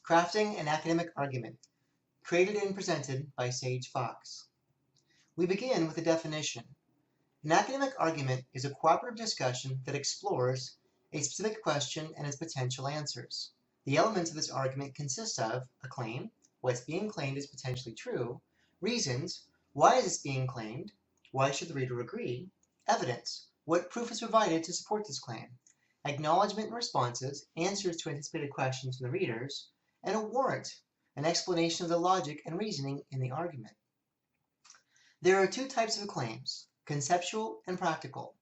Crafting an Academic Argument, created and presented by Sage Fox. We begin with a definition. An academic argument is a cooperative discussion that explores a specific question and its potential answers. The elements of this argument consist of a claim, what's being claimed is potentially true, reasons, why is this being claimed, why should the reader agree, evidence, what proof is provided to support this claim, acknowledgement and responses, answers to anticipated questions from the readers, and a warrant, an explanation of the logic and reasoning in the argument. There are two types of claims, conceptual and practical.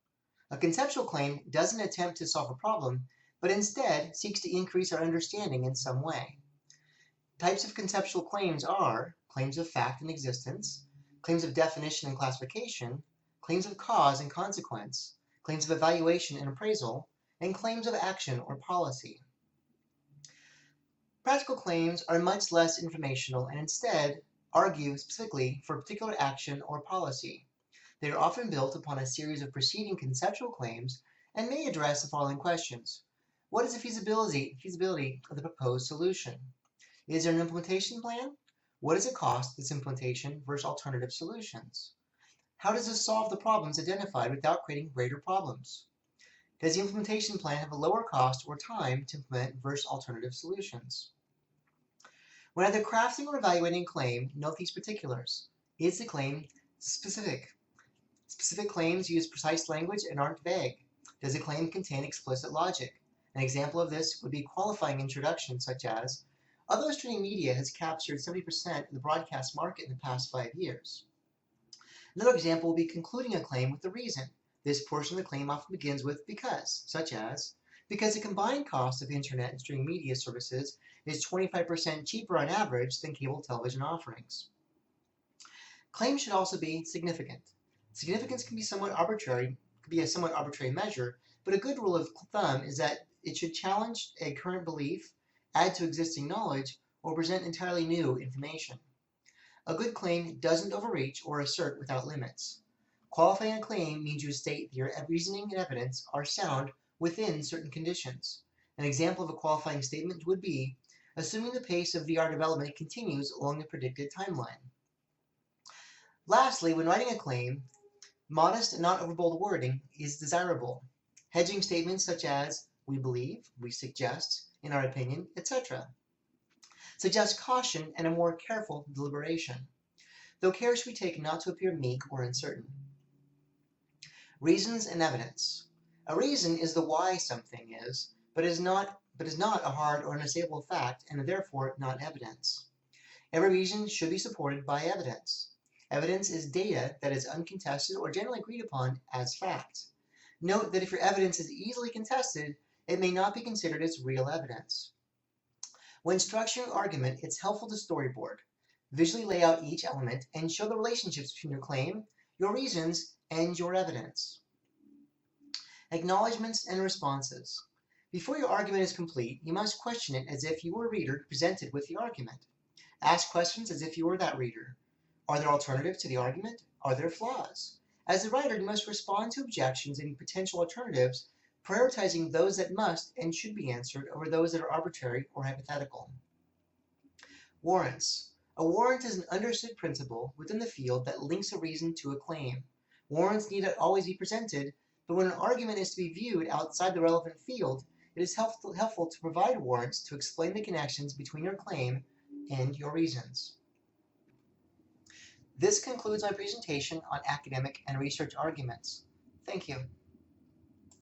A conceptual claim doesn't attempt to solve a problem, but instead seeks to increase our understanding in some way. Types of conceptual claims are claims of fact and existence, claims of definition and classification, claims of cause and consequence, claims of evaluation and appraisal, and claims of action or policy. Practical claims are much less informational and instead argue specifically for a particular action or policy. They are often built upon a series of preceding conceptual claims and may address the following questions. What is the feasibility of the proposed solution? Is there an implementation plan? What does it cost, this implementation, versus alternative solutions? How does this solve the problems identified without creating greater problems? Does the implementation plan have a lower cost or time to implement versus alternative solutions? When either crafting or evaluating a claim, note these particulars. Is the claim specific? Specific claims use precise language and aren't vague. Does the claim contain explicit logic? An example of this would be qualifying introductions such as, although streaming media has captured 70% of the broadcast market in the past 5 years. Another example will be concluding a claim with a reason. This portion of the claim often begins with because, such as, because the combined cost of internet and streaming media services is 25% cheaper on average than cable television offerings. Claims should also be significant. Significance can be a somewhat arbitrary measure, but a good rule of thumb is that it should challenge a current belief, add to existing knowledge, or present entirely new information. A good claim doesn't overreach or assert without limits. Qualifying a claim means you state that your reasoning and evidence are sound within certain conditions. An example of a qualifying statement would be, assuming the pace of VR development continues along the predicted timeline. Lastly, when writing a claim, modest and not overbold wording is desirable. Hedging statements such as, we believe, we suggest, in our opinion, etc. suggest caution and a more careful deliberation, though care should be taken not to appear meek or uncertain. Reasons and evidence. A reason is the why something is, but is not a hard or unassailable fact and therefore not evidence. Every reason should be supported by evidence. Evidence is data that is uncontested or generally agreed upon as fact. Note that if your evidence is easily contested, it may not be considered as real evidence. When structuring an argument, it's helpful to storyboard. Visually lay out each element and show the relationships between your claim, your reasons, and your evidence. Acknowledgements and responses. Before your argument is complete, you must question it as if you were a reader presented with the argument. Ask questions as if you were that reader. Are there alternatives to the argument? Are there flaws? As the writer, you must respond to objections and potential alternatives, prioritizing those that must and should be answered over those that are arbitrary or hypothetical. Warrants. A warrant is an understood principle within the field that links a reason to a claim. Warrants need not always be presented, but when an argument is to be viewed outside the relevant field, it is helpful to provide warrants to explain the connections between your claim and your reasons. This concludes my presentation on academic and research arguments. Thank you.